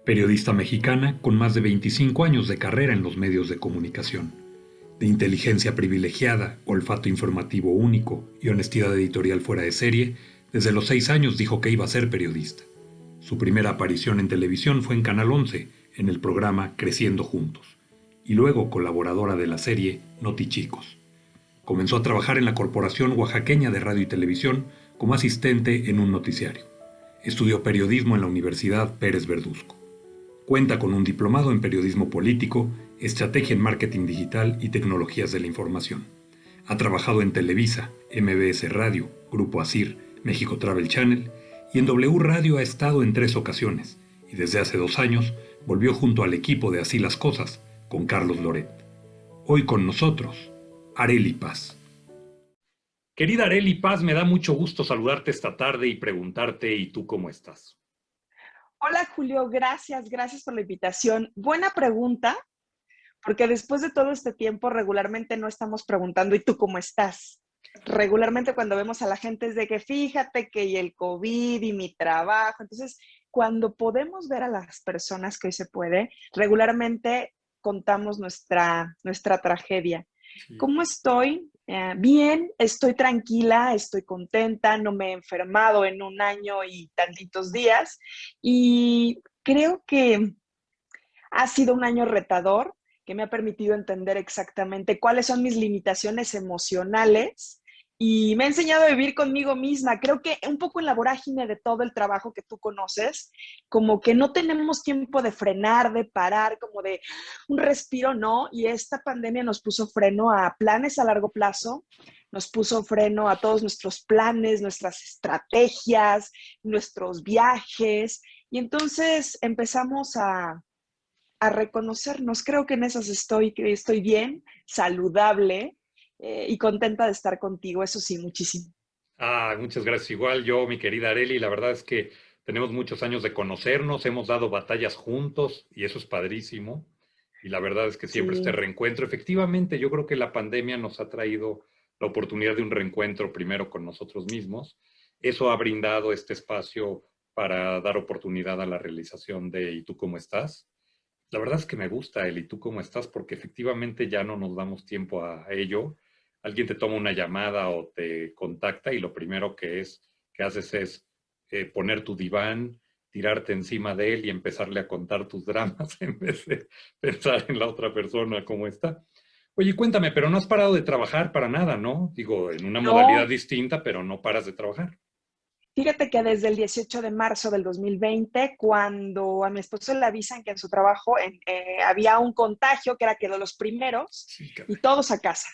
periodista mexicana con más de 25 años de carrera en los medios de comunicación, de inteligencia privilegiada, olfato informativo único y honestidad editorial fuera de serie. Desde los 6 años dijo que iba a ser periodista. Su primera aparición en televisión fue en Canal 11, en el programa Creciendo Juntos, y luego colaboradora de la serie Noti Chicos. Comenzó a trabajar en la Corporación Oaxaqueña de Radio y Televisión como asistente en un noticiario. Estudió periodismo en la Universidad Pérez Verduzco. Cuenta con un diplomado en periodismo político, estrategia en marketing digital y tecnologías de la información. Ha trabajado en Televisa, MBS Radio, Grupo ASIR, México Travel Channel, y en W Radio ha estado en 3 ocasiones, y desde hace 2 años volvió junto al equipo de Así las Cosas, con Carlos Loret. Hoy con nosotros, Arely Paz. Querida Arely Paz, me da mucho gusto saludarte esta tarde y preguntarte, ¿y tú cómo estás? Hola Julio, gracias por la invitación. Buena pregunta, porque después de todo este tiempo regularmente no estamos preguntando ¿y tú cómo estás? Regularmente cuando vemos a la gente es de que fíjate que y el COVID y mi trabajo. Entonces, cuando podemos ver a las personas que hoy se puede, regularmente contamos nuestra tragedia. Sí. ¿Cómo estoy? Bien, estoy tranquila, estoy contenta, no me he enfermado en 1 año y tantitos días y creo que ha sido un año retador que me ha permitido entender exactamente cuáles son mis limitaciones emocionales y me ha enseñado a vivir conmigo misma. Creo que un poco en la vorágine de todo el trabajo que tú conoces, como que no tenemos tiempo de frenar, de parar, como de un respiro, ¿no? Y esta pandemia nos puso freno a planes a largo plazo, nos puso freno a todos nuestros planes, nuestras estrategias, nuestros viajes. Y entonces empezamos a reconocernos. Creo que en esas estoy, que estoy bien, saludable y contenta de estar contigo, eso sí, muchísimo. Muchas gracias. Igual yo, mi querida Arely, la verdad es que tenemos muchos años de conocernos, hemos dado batallas juntos y eso es padrísimo. Y la verdad es que siempre este Sí, reencuentro, efectivamente, yo creo que la pandemia nos ha traído la oportunidad de un reencuentro primero con nosotros mismos. Eso ha brindado este espacio para dar oportunidad a la realización de ¿y tú cómo estás? La verdad es que me gusta el ¿y tú cómo estás? Porque efectivamente ya no nos damos tiempo a ello. Alguien te toma una llamada o te contacta y lo primero que haces es poner tu diván, tirarte encima de él y empezarle a contar tus dramas en vez de pensar en la otra persona cómo está. Oye, cuéntame, pero no has parado de trabajar para nada, ¿no? Digo, en una modalidad no, distinta, pero no paras de trabajar. fíjate que desde el 18 de marzo del 2020, cuando a mi esposo le avisan que en su trabajo había un contagio, que era que de los primeros, Sí, y caray. todos a casa.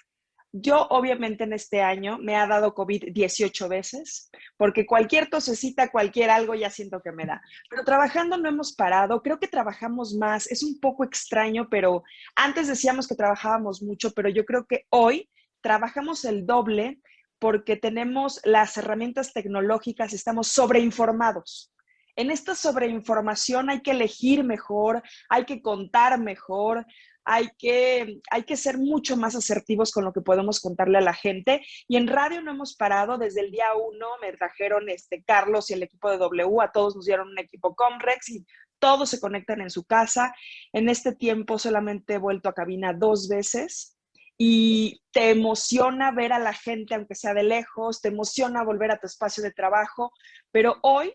Yo obviamente en este año me ha dado COVID 18 veces, porque cualquier tosecita, cualquier algo ya siento que me da. Pero trabajando no hemos parado, creo que trabajamos más, es un poco extraño, pero antes decíamos que trabajábamos mucho, pero yo creo que hoy trabajamos el doble porque tenemos las herramientas tecnológicas, estamos sobreinformados. En esta sobreinformación hay que elegir mejor, hay que contar mejor, hay que ser mucho más asertivos con lo que podemos contarle a la gente. Y en radio no hemos parado desde el día 1, me trajeron Carlos y el equipo de W, a todos nos dieron un equipo Comrex y todos se conectan en su casa. En este tiempo solamente he vuelto a cabina 2 veces y te emociona ver a la gente, aunque sea de lejos, te emociona volver a tu espacio de trabajo, pero hoy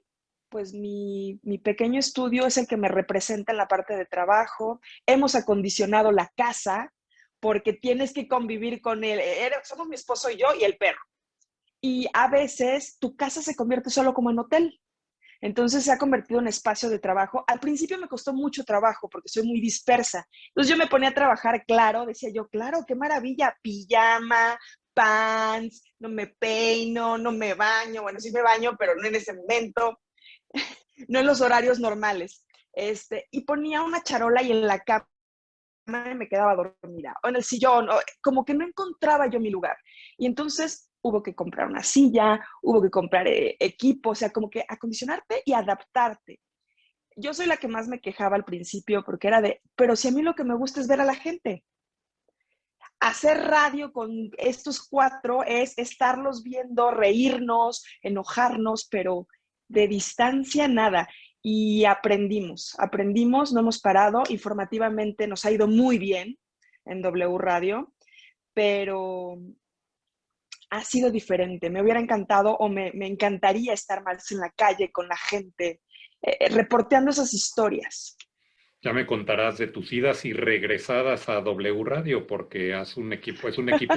pues mi pequeño estudio es el que me representa en la parte de trabajo. Hemos acondicionado la casa porque tienes que convivir con él. Somos mi esposo y yo y el perro. Y a veces tu casa se convierte solo como en hotel. Entonces se ha convertido en espacio de trabajo. Al principio me costó mucho trabajo porque soy muy dispersa. Entonces yo me ponía a trabajar, claro, decía yo, claro, qué maravilla, pijama, pants, no me peino, no me baño, bueno, sí me baño, pero no en ese momento, no en los horarios normales. Y ponía una charola y en la cama me quedaba dormida, o en el sillón, o, como que no encontraba yo mi lugar. Y entonces hubo que comprar una silla, hubo que comprar equipo, o sea, como que acondicionarte y adaptarte. Yo soy la que más me quejaba al principio porque era de, pero si a mí lo que me gusta es ver a la gente. Hacer radio con estos 4 es estarlos viendo, reírnos, enojarnos, pero de distancia nada. y aprendimos, no hemos parado, informativamente nos ha ido muy bien en W Radio, pero ha sido diferente. Me hubiera encantado o me encantaría estar más en la calle con la gente, reporteando esas historias. Ya me contarás de tus idas y regresadas a W Radio, porque es un equipo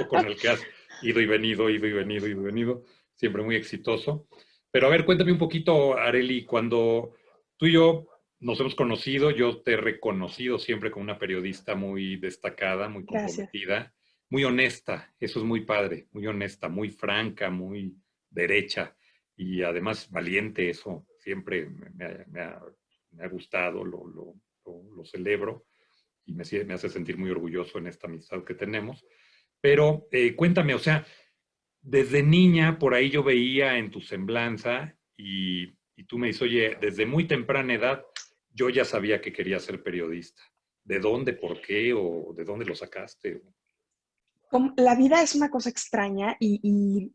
con el que has ido y venido, ido y venido, ido y venido, siempre muy exitoso. Pero a ver, cuéntame un poquito, Arely, cuando tú y yo nos hemos conocido, yo te he reconocido siempre como una periodista muy destacada, muy Gracias. comprometida, muy honesta, eso es muy padre, muy honesta, muy franca, muy derecha y además valiente, eso siempre me ha gustado, lo celebro y me hace sentir muy orgulloso en esta amistad que tenemos. Pero cuéntame, o sea, desde niña por ahí yo veía en tu semblanza y tú me dices, oye, desde muy temprana edad yo ya sabía que quería ser periodista. ¿De dónde, por qué o de dónde lo sacaste? La vida es una cosa extraña y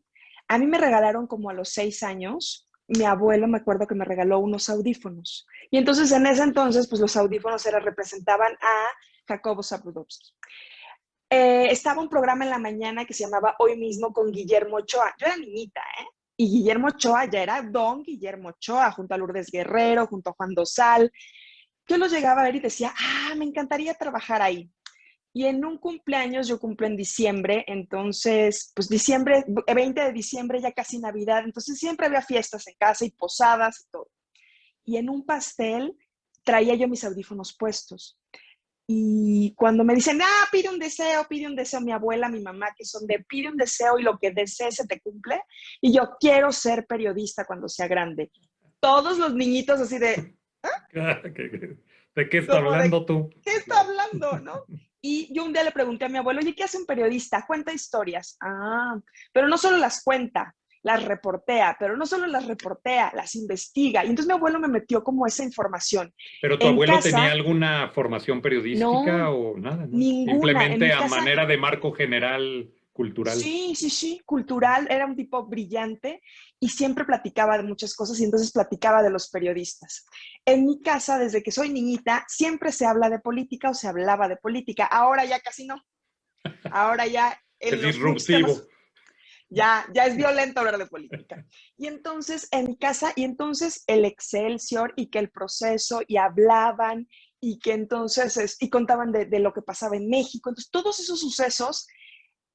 a mí me regalaron como a los 6 años, mi abuelo me acuerdo que me regaló unos audífonos. Y entonces en ese entonces, pues los audífonos representaban a Jacobo Zabludovsky. Estaba un programa en la mañana que se llamaba Hoy mismo con Guillermo Ochoa. Yo era niñita, ¿eh? Y Guillermo Ochoa ya era don Guillermo Ochoa, junto a Lourdes Guerrero, junto a Juan Dosal. Yo los llegaba a ver y decía, me encantaría trabajar ahí. Y en un cumpleaños, yo cumplo en diciembre, entonces, pues diciembre, 20 de diciembre, ya casi Navidad, entonces siempre había fiestas en casa y posadas y todo. Y en un pastel traía yo mis audífonos puestos. Y cuando me dicen, pide un deseo, mi abuela, mi mamá, que son de pide un deseo y lo que desees se te cumple. Y yo quiero ser periodista cuando sea grande. Todos los niñitos así de, ¿De qué está como de, hablando tú? ¿qué está hablando, no? Y yo un día le pregunté a mi abuelo, oye, ¿qué hace un periodista? Cuenta historias. Pero no solo las cuenta, las reportea, pero no solo las reportea, las investiga. Y entonces mi abuelo me metió como esa información. ¿Pero tu En abuelo tenía casa, alguna formación periodística no, o nada, no? ninguna. En Simplemente mi a casa, manera de marco general cultural. sí, sí, sí, cultural, era un tipo brillante y siempre platicaba de muchas cosas y entonces platicaba de los periodistas. En mi casa, desde que soy niñita, siempre se habla de política o se hablaba de política. Ahora ya casi no. Ahora ya Es en los muchos disruptivo. temas ya es violento hablar de política. Y entonces en mi casa, y entonces el Excelsior y que el proceso y hablaban y que entonces, y contaban de lo que pasaba en México. Entonces todos esos sucesos,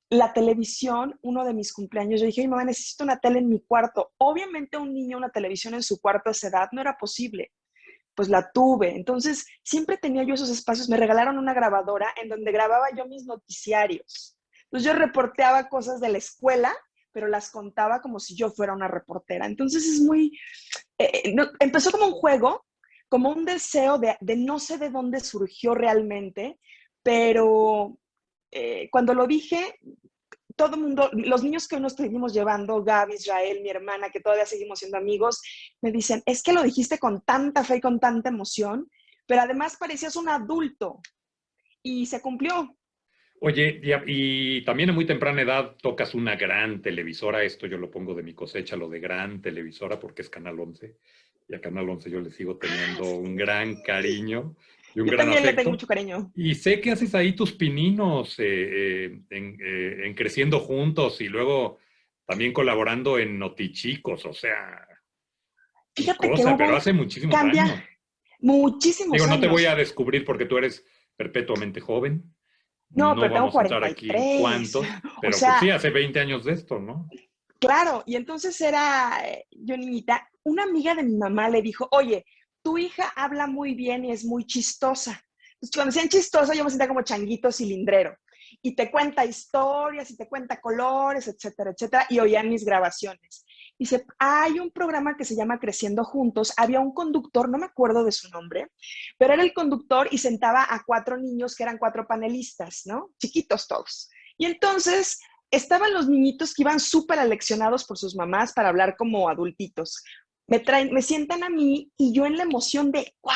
la televisión, uno de mis cumpleaños, yo dije, mi mamá, necesito una tele en mi cuarto. Obviamente un niño, una televisión en su cuarto a esa edad no era posible. Pues la tuve. Entonces, siempre tenía yo esos espacios. Me regalaron una grabadora en donde grababa yo mis noticiarios. Entonces, yo reporteaba cosas de la escuela, pero las contaba como si yo fuera una reportera. Entonces, es muy... no, empezó como un juego, como un deseo de no sé de dónde surgió realmente, pero cuando lo dije, todo el mundo, los niños que hoy nos seguimos llevando, Gaby, Israel, mi hermana, que todavía seguimos siendo amigos, me dicen, es que lo dijiste con tanta fe y con tanta emoción, pero además parecías un adulto y se cumplió. Oye, y también a muy temprana edad tocas una gran televisora, esto yo lo pongo de mi cosecha, lo de gran televisora, porque es Canal 11, y a Canal 11 yo le sigo teniendo un Sí. gran cariño y un Yo gran también le tengo afecto. mucho cariño. Y sé que haces ahí tus pininos en Creciendo Juntos y luego también colaborando en Notichicos, o sea, qué Fíjate que cosa, pero hubo, hace muchísimos cambia años. Digo, muchísimos no te voy años. a descubrir porque tú eres perpetuamente joven, No, no pero tengo vamos a entrar cuarenta y aquí en tres cuántos, O pero pues sí, sea, hace 20 años de esto, ¿no? claro, y entonces era, yo niñita, una amiga de mi mamá le dijo, oye, tu hija habla muy bien y es muy chistosa. Entonces, cuando decían chistosa, yo me sentía como changuito cilindrero. Y te cuenta historias, y te cuenta colores, etcétera, etcétera, y oían mis grabaciones. Dice, hay un programa que se llama Creciendo Juntos, había un conductor, no me acuerdo de su nombre, pero era el conductor y sentaba a 4 niños que eran 4 panelistas, ¿no? Chiquitos todos. Y entonces estaban los niñitos que iban súper aleccionados por sus mamás para hablar como adultitos. Me sientan a mí y yo en la emoción de ¡wow!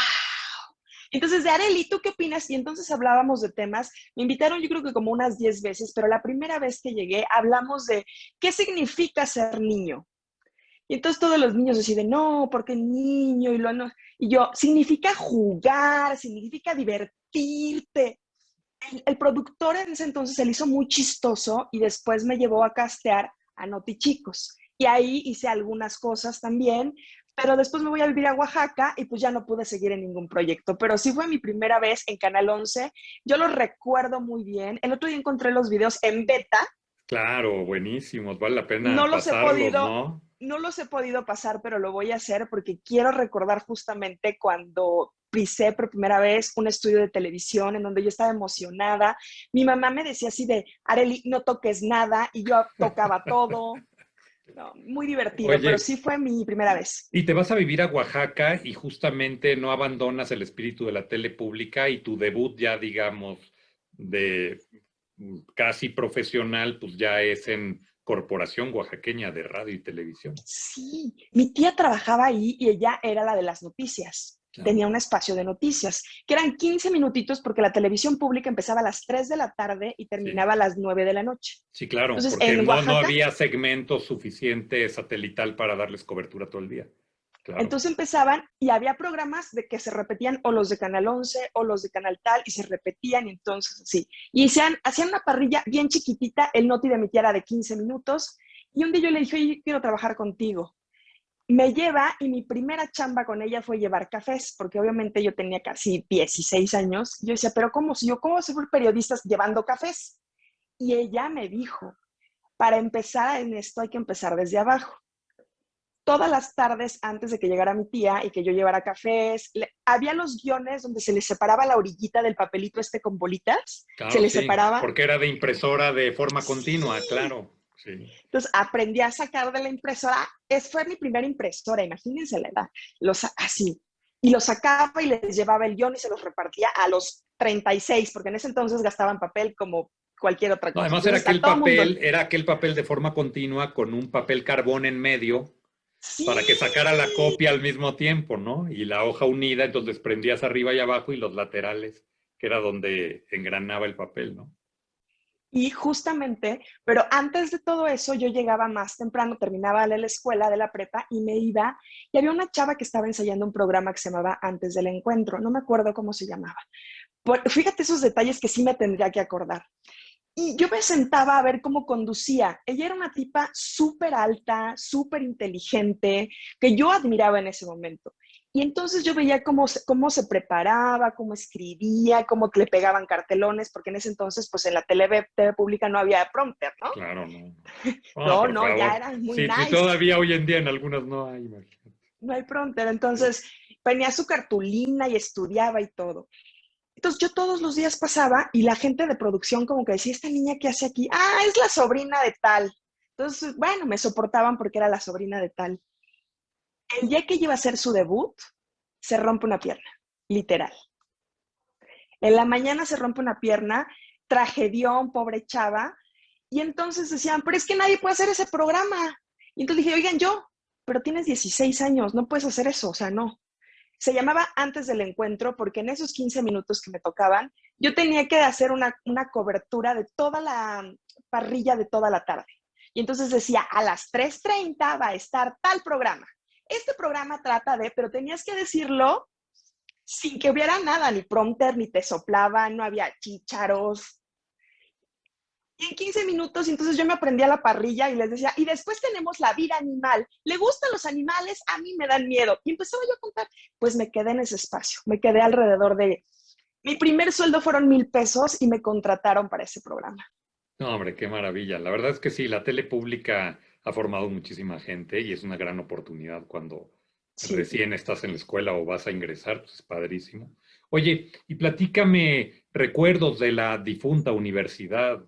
Entonces, de Arely, ¿tú qué opinas? Y entonces hablábamos de temas. Me invitaron yo creo que como unas 10 veces, pero la primera vez que llegué hablamos de qué significa ser niño. Y entonces todos los niños deciden, no, porque niño, y lo no. Y yo, significa jugar, significa divertirte. El productor en ese entonces se le hizo muy chistoso y después me llevó a castear a Noti Chicos. Y ahí hice algunas cosas también, pero después me voy a vivir a Oaxaca y pues ya no pude seguir en ningún proyecto. Pero sí fue mi primera vez en Canal 11. Yo lo recuerdo muy bien. El otro día encontré los videos en beta. Claro, buenísimos, vale la No pena los he pasarlos, podido, ¿no? no los he podido pasar, pero lo voy a hacer porque quiero recordar justamente cuando pisé por primera vez un estudio de televisión en donde yo estaba emocionada. Mi mamá me decía así de, Arely, no toques nada, y yo tocaba todo. No, muy divertido, pero Oye, sí fue mi primera vez. y te vas a vivir a Oaxaca y justamente no abandonas el espíritu de la tele pública y tu debut ya, digamos, de casi profesional, pues ya es en Corporación Oaxaqueña de Radio y Televisión. Sí, mi tía trabajaba ahí y ella era la de las noticias. Claro. Tenía un espacio de noticias, que eran 15 minutitos porque la televisión pública empezaba a las 3 de la tarde y Sí, terminaba a las 9 de la noche. sí, claro, Entonces, porque en no Oaxaca, había segmento suficiente satelital para darles cobertura todo el día. Claro. entonces empezaban y había programas de que se repetían o los de Canal 11 o los de Canal tal y se repetían y entonces así. Y hacían una parrilla bien chiquitita, el noti de mi tía era de 15 minutos y un día yo le dije, oye, quiero trabajar contigo. Me lleva y mi primera chamba con ella fue llevar cafés, porque obviamente yo tenía casi 16 años. Yo decía, pero ¿cómo? Si yo, ¿cómo soy periodista llevando cafés? Y ella me dijo, para empezar en esto hay que empezar desde abajo. Todas las tardes antes de que llegara mi tía y que yo llevara cafés, había los guiones donde se les separaba la orillita del papelito este con bolitas, se Claro, les sí, separaba. porque era de impresora de forma continua, Sí. claro, sí. Entonces aprendí a sacar de la impresora. Fue mi primera impresora, imagínense la edad. Así. Y los sacaba y les llevaba el guión y se los repartía a los 36, porque en ese entonces gastaban papel como cualquier otra No, cosa. además Entonces a todo mundo. era aquel papel de forma continua con un papel carbón en medio Sí. para que sacara la copia al mismo tiempo, ¿no? Y la hoja unida, entonces prendías arriba y abajo y los laterales, que era donde engranaba el papel, ¿no? Y justamente, pero antes de todo eso, yo llegaba más temprano, terminaba la escuela de la prepa y me iba. Y había una chava que estaba ensayando un programa que se llamaba Antes del Encuentro. No me acuerdo cómo se llamaba. Fíjate esos detalles que sí me tendría que acordar. Y yo me sentaba a ver cómo conducía. Ella era una tipa súper alta, súper inteligente, que yo admiraba en ese momento. Y entonces yo veía cómo se preparaba, cómo escribía, cómo le pegaban cartelones, porque en ese entonces, pues en la TV pública no había prompter, ¿no? Claro, no. No, No, por no, ya favor. era muy Sí, sí, nice. todavía hoy en día en algunas no hay, imagínate. No hay prompter. Entonces venía su cartulina y estudiaba y todo. Entonces yo todos los días pasaba y la gente de producción como que decía, ¿esta niña qué hace aquí? Ah, es la sobrina de tal. Entonces, bueno, me soportaban porque era la sobrina de tal. El día que iba a hacer su debut, se rompe una pierna, literal. En la mañana se rompe una pierna, tragedión, pobre chava. Y entonces decían, pero es que nadie puede hacer ese programa. Y entonces dije, oigan, pero tienes 16 años, no puedes hacer eso, o sea, no. Se llamaba Antes del Encuentro porque en esos 15 minutos que me tocaban, yo tenía que hacer una cobertura de toda la parrilla de toda la tarde. Y entonces decía, a las 3:30 va a estar tal programa. Este programa trata de, pero tenías que decirlo sin que hubiera nada, ni prompter, ni te soplaban, no había chícharos. Y en 15 minutos, entonces yo me aprendí a la parrilla y les decía, y después tenemos la vida animal. ¿Le gustan los animales? A mí me dan miedo. Y empezaba yo a contar, pues me quedé en ese espacio. Me quedé alrededor de... Mi primer sueldo fueron 1,000 pesos y me contrataron para ese programa. No, hombre, qué maravilla. La verdad es que sí, la tele pública ha formado muchísima gente y es una gran oportunidad cuando Sí. recién estás en la escuela o vas a ingresar, pues es padrísimo. Oye, y platícame recuerdos de la difunta Universidad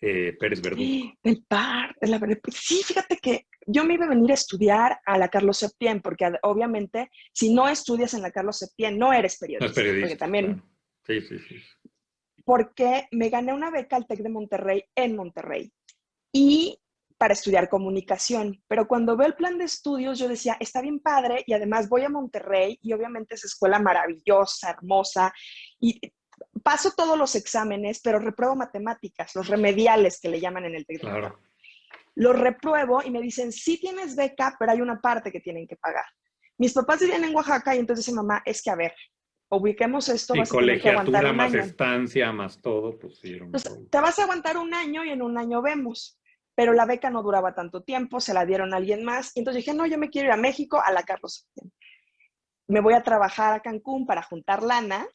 Pérez Verdú. Del par, de la... Sí, fíjate que yo me iba a venir a estudiar a la Carlos Septién, porque obviamente si no estudias en la Carlos Septién no eres No es periodista, porque periodista, también claro. Sí, sí, sí. porque me gané una beca al TEC de Monterrey en Monterrey y para estudiar comunicación. Pero cuando veo el plan de estudios, yo decía, está bien padre y además voy a Monterrey y obviamente es escuela maravillosa, hermosa y paso todos los exámenes, pero repruebo matemáticas, los remediales que le llaman en el TEC de Claro. Monterrey. Lo repruebo y me dicen, sí tienes beca, pero hay una parte que tienen que pagar. Mis papás vivían en Oaxaca y entonces dice mamá, es que a ver, ubiquemos esto, Sí, vas a tener que aguantar colegiatura un más año. estancia más todo, pues sí, era un Entonces, rollo. te vas a aguantar un año y en un año vemos. Pero la beca no duraba tanto tiempo, se la dieron a alguien más. Y entonces dije, no, yo me quiero ir a México, a la Carlos Septién. Me voy a trabajar a Cancún para juntar lana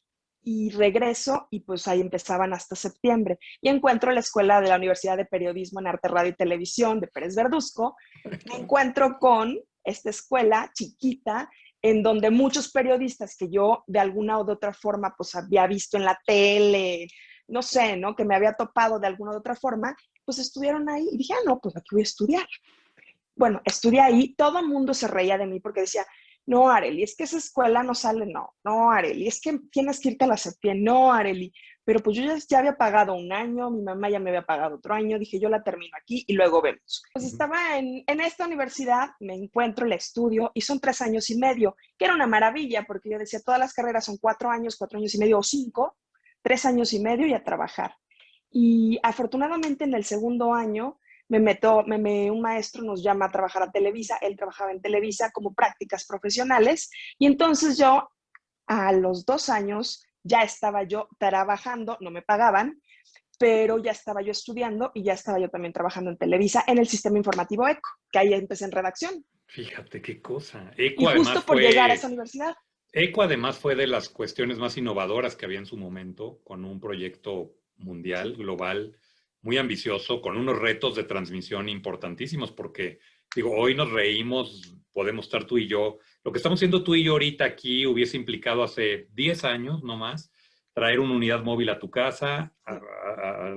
y regreso y pues ahí empezaban hasta septiembre. Y encuentro la escuela de la Universidad de Periodismo en Arte, Radio y Televisión de Pérez Verduzco. Me Claro. encuentro con esta escuela chiquita en donde muchos periodistas que yo de alguna o de otra forma pues había visto en la tele, no sé, ¿no? Que me había topado de alguna u otra forma, pues estudiaron ahí y dije, ah, no, pues aquí voy a estudiar. Bueno, estudié ahí, todo el mundo se reía de mí porque decía, no, Areli, es que esa escuela no sale, no, no, Areli, es que tienes que irte a la Septién, no, Areli, pero pues yo ya había pagado un año, mi mamá ya me había pagado otro año, dije, yo la termino aquí y luego vemos. Pues Ujú. estaba en esta universidad, me encuentro, el estudio y son 3 años y medio, que era una maravilla porque yo decía, todas las carreras son 4 años, 4 años y medio o 5, 3 años y medio y a trabajar. Y afortunadamente en el segundo año un maestro nos llama a trabajar a Televisa, él trabajaba en Televisa como prácticas profesionales y entonces yo a los 2 años ya estaba yo trabajando, no me pagaban, pero ya estaba yo estudiando y ya estaba yo también trabajando en Televisa en el sistema informativo ECO, que ahí empecé en redacción. Fíjate qué cosa. Y justo por llegar a esa universidad. ECO además fue de las cuestiones más innovadoras que había en su momento, con un proyecto mundial, global, muy ambicioso, con unos retos de transmisión importantísimos, porque, digo, hoy nos reímos, podemos estar tú y yo. Lo que estamos haciendo tú y yo ahorita aquí hubiese implicado hace 10 años, no más, traer una unidad móvil a tu casa, a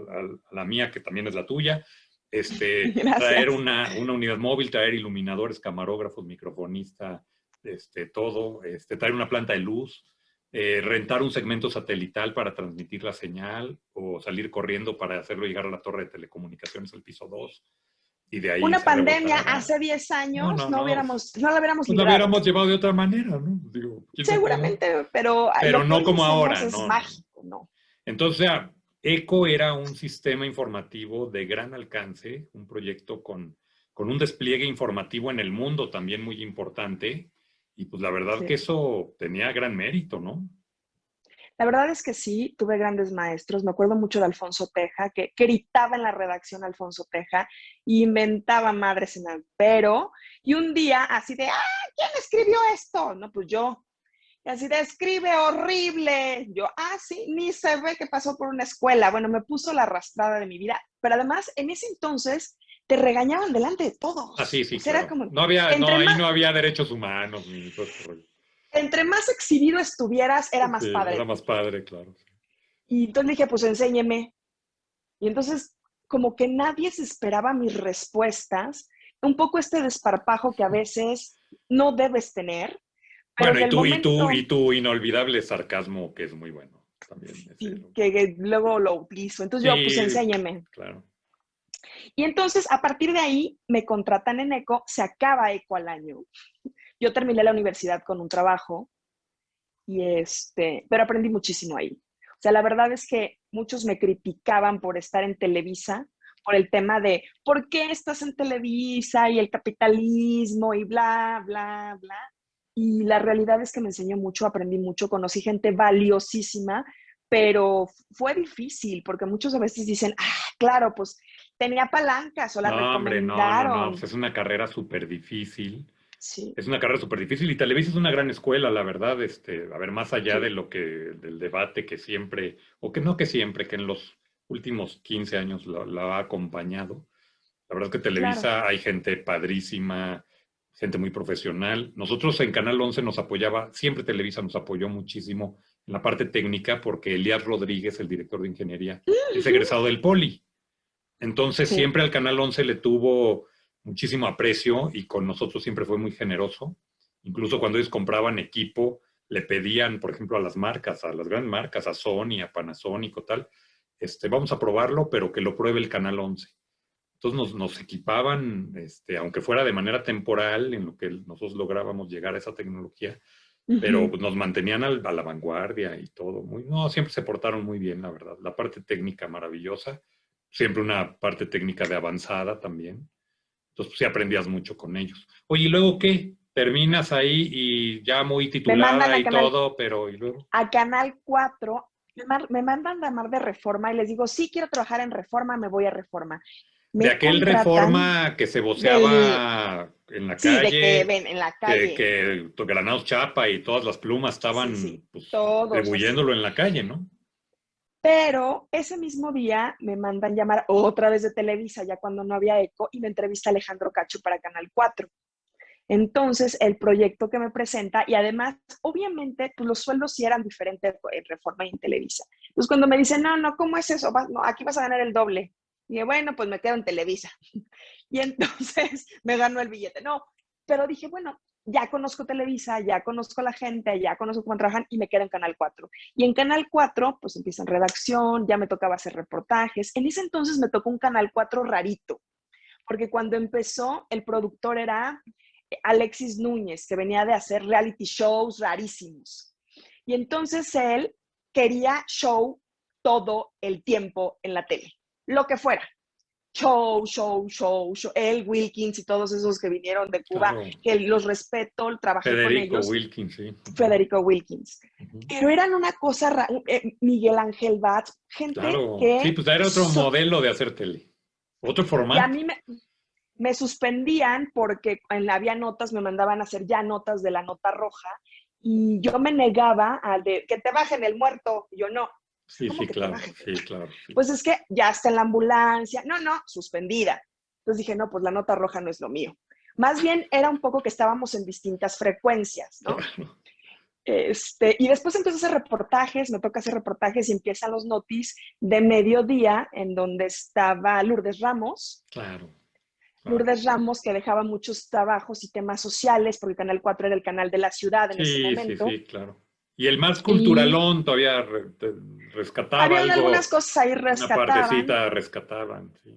la mía, que también es la tuya, traer Gracias. una unidad móvil, traer iluminadores, camarógrafos, microfonista, todo, traer una planta de luz, rentar un segmento satelital para transmitir la señal o salir corriendo para hacerlo llegar a la torre de telecomunicaciones al piso 2 y de ahí Una se pandemia rebotara. hace 10 No, años no, no, no. no la hubiéramos Pues la librado. hubiéramos llevado de otra manera, ¿no? Digo, quién sabe cómo, Seguramente, pero pero lo que no hoy como hacemos ahora, es no, no. mágico, ¿no? Entonces, ECO era un sistema informativo de gran alcance, un proyecto con un despliegue informativo en el mundo también muy importante. Y pues la verdad que Sí. eso tenía gran mérito, ¿no? La verdad es que sí, tuve grandes maestros. Me acuerdo mucho de Alfonso Teja, que gritaba en la redacción Alfonso Teja, y inventaba madres en el pero. Y un día, así de, ¡ah! ¿Quién escribió esto? No, pues yo. Y así de, escribe horrible. Yo, sí, ni se ve que pasó por una escuela. Bueno, me puso la arrastrada de mi vida. Pero además, en ese entonces, te regañaban delante de Ah, sí, todos. O sí, sea, era claro. como, No había, no, entre ahí más, no había derechos humanos ni todo este rollo. entre más exhibido estuvieras, era más Sí, era padre. más padre, claro. Y entonces dije, pues enséñeme. Y entonces, como que nadie se esperaba mis respuestas, un poco este desparpajo que a veces no debes tener, pero Bueno, en el momento, y tu inolvidable sarcasmo, que es muy bueno también. sí, que luego lo utilizo. Entonces yo, pues Sí, enséñeme. claro. Y entonces, a partir de ahí, me contratan en ECO, se acaba ECO al año. Yo terminé la universidad con un trabajo y pero aprendí muchísimo ahí. O sea, la verdad es que muchos me criticaban por estar en Televisa, por el tema de por qué estás en Televisa y el capitalismo y bla, bla, bla. Y la realidad es que me enseñó mucho, aprendí mucho, conocí gente valiosísima, pero fue difícil porque muchos a veces dicen, claro, pues tenía palancas o la No, hombre, no, no, no. Pues recomendaron. es una carrera súper difícil. Sí, Es una carrera súper difícil y Televisa es una gran escuela, la verdad. A ver, más allá de sí, lo que, del debate que siempre, o que no que siempre, que en los últimos 15 años la ha acompañado. La verdad es que claro. Televisa hay gente padrísima, gente muy profesional. Nosotros en Canal 11 nos apoyaba, siempre Televisa nos apoyó muchísimo en la parte técnica porque Elías Rodríguez, el director de ingeniería, es egresado del Poli. Entonces Sí, siempre al Canal 11 le tuvo muchísimo aprecio y con nosotros siempre fue muy generoso. Incluso cuando ellos compraban equipo, le pedían, por ejemplo, a las marcas, a las grandes marcas, a Sony, a Panasonic o tal, vamos a probarlo, pero que lo pruebe el Canal 11. Entonces nos equipaban, aunque fuera de manera temporal, en lo que nosotros lográbamos llegar a esa tecnología, pero ujú, pues, nos mantenían a la vanguardia y todo. No, siempre se portaron muy bien, la verdad. La parte técnica maravillosa, siempre una parte técnica de avanzada también. Entonces, pues, sí aprendías mucho con ellos. Oye, ¿y luego qué? Terminas ahí y ya muy titulada y todo, pero ¿y luego? A Canal 4, me mandan llamar de Reforma y les digo, sí, quiero trabajar en Reforma, me voy a Reforma. De Me aquel contratan Reforma que se del, voceaba en la sí, de que calle, ven en la que, calle, que Granados Chapa y todas las plumas sí, estaban sí, pues, todos así. distribuyéndolo en la calle, ¿no? Pero ese mismo día me mandan llamar otra vez de Televisa, ya cuando no había eco, y me entrevista Alejandro Cacho para Canal 4. Entonces, el proyecto que me presenta, y además, obviamente, pues los sueldos sí eran diferentes en Reforma y en Televisa. Entonces, cuando me dicen, no, no, ¿cómo es eso? No, aquí vas a ganar el doble. Y dije, bueno, pues me quedo en Televisa. Y entonces me ganó el billete. No, pero dije, bueno, ya conozco Televisa, ya conozco a la gente, ya conozco cómo trabajan y me quedo en Canal 4. Y en Canal 4, pues empiezan redacción, ya me tocaba hacer reportajes. En ese entonces me tocó un Canal 4 rarito, porque cuando empezó, el productor era Alexis Núñez, que venía de hacer reality shows rarísimos. Y entonces él quería show todo el tiempo en la tele, lo que fuera. Show, show, show, show. Él, Wilkins y todos esos que vinieron de Cuba, Claro. que los respeto, trabajé con Federico ellos. Wilkins, sí. Federico Wilkins. Pero eran una cosa rara. Miguel Ángel Batz, gente Claro. Sí, que... pues era otro modelo de hacer tele. Otro y a formato. mí me suspendían porque había notas, me mandaban a hacer ya notas de la nota roja y yo me negaba al de que te bajen el muerto. Y yo no. Sí, ¿Cómo sí, que te claro. bajen el Sí, muerto? claro. Sí. Pues es que ya está en la ambulancia. No, no, suspendida. Entonces dije, no, pues la nota roja no es lo mío. Más bien era un poco que estábamos en distintas frecuencias, ¿no? Claro. Y después empiezo a hacer reportajes, me toca hacer reportajes y empiezan los notis de mediodía, en donde estaba Lourdes Ramos. Claro. Claro. Lourdes Ramos, que dejaba muchos trabajos y temas sociales, porque Canal 4 era el canal de la ciudad en ese Sí, sí, momento. sí, claro. Y el más Y culturalón todavía rescataba había algo, algunas cosas ahí una rescataban. partecita rescataban. Sí.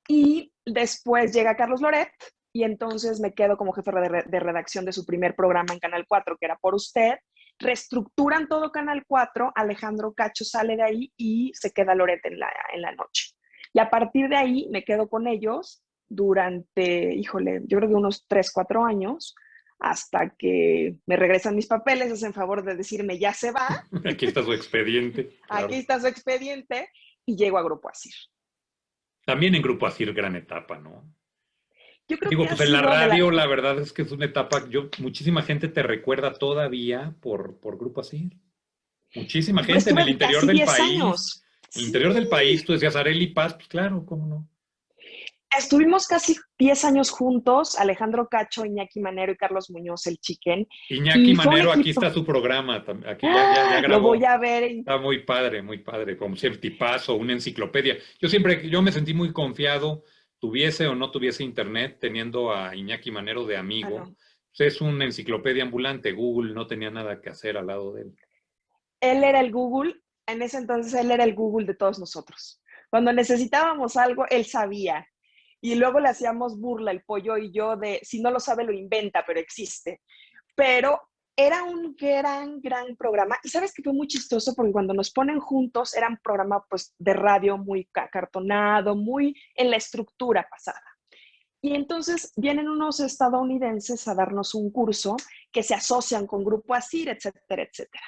Y después llega Carlos Loret, y entonces me quedo como jefe de redacción de su primer programa en Canal 4, que era Por Usted. Reestructuran todo Canal 4, Alejandro Cacho sale de ahí y se queda Loret en la noche. Y a partir de ahí me quedo con ellos durante, híjole, yo creo que unos 3, 4 años, hasta que me regresan mis papeles, hacen favor de decirme ya se va, Aquí está su expediente, aquí claro. está su expediente, y llego a Grupo Asir. También en Grupo Asir, gran etapa, ¿no? Yo creo Digo, que ha pues en la sido de la... radio la verdad es que es una etapa, muchísima gente te recuerda todavía por Grupo Asir. Muchísima Pues gente en el estuve interior casi del 10 país. años. En el Sí, interior del país, tú decías Arely Paz, pues claro, cómo no. estuvimos casi 10 años juntos, Alejandro Cacho, Iñaki Manero y Carlos Muñoz, el Chicken, Iñaki y fue un Manero, aquí equipo. está su programa, aquí ya ¡Ah! Lo voy grabó. a ver. Está muy padre, como siempre, tipazo, una enciclopedia. Yo me sentí muy confiado, tuviese o no tuviese internet, teniendo a Iñaki Manero de Ah, amigo. no. Pues es una enciclopedia ambulante, Google no tenía nada que hacer al lado de él. Él era el Google, en ese entonces él era el Google de todos nosotros. Cuando necesitábamos algo, él sabía. Y luego le hacíamos burla el pollo y yo de, si no lo sabe, lo inventa, pero existe. Pero era un gran programa. Y sabes que fue muy chistoso porque cuando nos ponen juntos, era un programa pues de radio muy cartonado, muy en la estructura pasada. Y entonces vienen unos estadounidenses a darnos un curso que se asocian con Grupo Asir, etcétera, etcétera.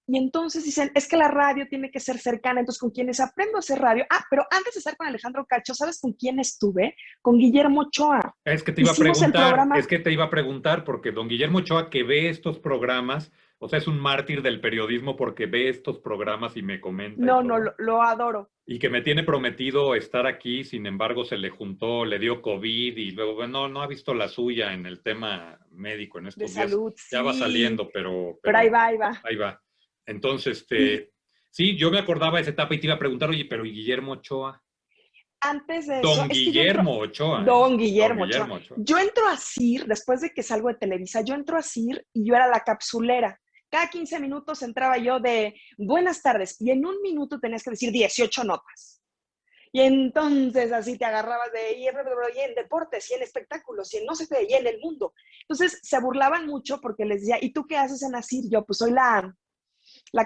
Y entonces dicen, es que la radio tiene que ser cercana, entonces con quienes aprendo a hacer radio. Ah, pero antes de estar con Alejandro Cacho, ¿sabes con quién estuve? Con Guillermo Ochoa. Hicimos el Es programa. que te iba a preguntar, porque don Guillermo Ochoa, que ve estos programas, o sea, es un mártir del periodismo porque ve estos programas y me comenta y No, no, todo. lo adoro. Y que me tiene prometido estar aquí, sin embargo, se le juntó, le dio COVID y luego, bueno, no ha visto la suya en el tema médico en De estos días. salud, Ya va sí. saliendo, pero, Pero ahí pero va, ahí va. ahí va. Entonces, Y sí, yo me acordaba de esa etapa y te iba a preguntar, oye, pero ¿y Guillermo Ochoa? antes de eso, Don es que yo entro, Guillermo Ochoa, ¿eh? don Don Guillermo Ochoa, Guillermo Ochoa. yo entro a CIR, después de que salgo de Televisa, yo entro a CIR y yo era la capsulera. Cada 15 minutos entraba yo de buenas tardes y en un minuto tenías que decir 18 notas. Y entonces así te agarrabas de, y en deportes, y en espectáculos, y en no sé qué, y en el mundo. Entonces se burlaban mucho porque les decía, ¿y tú qué haces en ASIR? Yo, pues soy la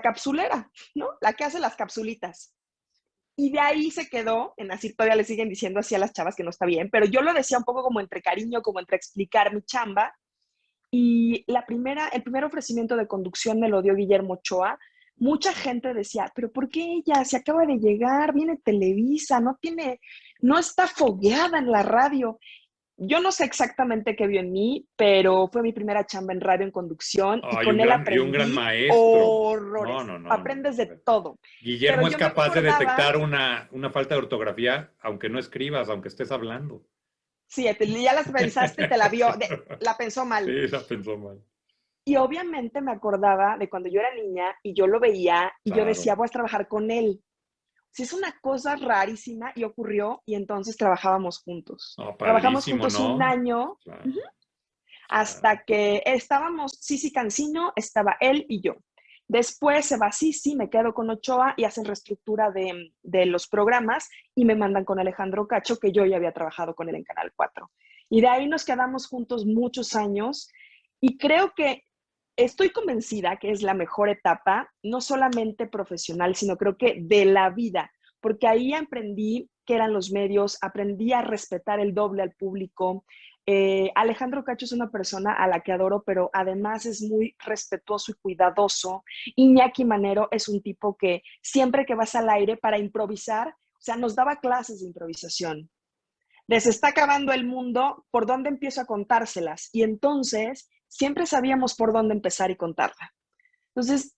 capsulera, ¿no? La que hace las capsulitas. Y de ahí se quedó, en así todavía le siguen diciendo así a las chavas que no está bien, pero yo lo decía un poco como entre cariño, como entre explicar mi chamba. Y el primer ofrecimiento de conducción me lo dio Guillermo Ochoa. Mucha gente decía, pero ¿por qué ella? Se acaba de llegar, viene Televisa, no está fogueada en la radio. Yo no sé exactamente qué vio en mí, pero fue mi primera chamba en radio en conducción y Ay, con él y un gran aprendí maestro. No, horrores. no, no, no, Aprendes no. A de ver. todo. Pero Guillermo es yo me capaz de acordaba, detectar una falta de ortografía, aunque no escribas, aunque estés hablando. sí, ya las pensaste, te la vio, la pensó Sí, mal. la pensó mal. Y obviamente me acordaba de cuando yo era niña y yo lo veía y yo Claro. decía, voy a trabajar con él. Si es una cosa rarísima y ocurrió y entonces trabajábamos juntos. No, Trabajamos padrísimo, juntos un ¿no? año Claro, claro. hasta que estábamos Sisi Cancino, estaba él y yo. Después se va Sisi, me quedo con Ochoa y hacen reestructura de los programas y me mandan con Alejandro Cacho, que yo ya había trabajado con él en Canal 4. Y de ahí nos quedamos juntos muchos años y creo que estoy convencida que es la mejor etapa, no solamente profesional, sino creo que de la vida, porque ahí aprendí qué eran los medios, aprendí a respetar el doble al público. Alejandro Cacho es una persona a la que adoro, pero además es muy respetuoso y cuidadoso. Iñaki Manero es un tipo que siempre que vas al aire para improvisar, o sea, nos daba clases de improvisación. Les está acabando el mundo, ¿por dónde empiezo a contárselas? Y entonces siempre sabíamos por dónde empezar y contarla. Entonces,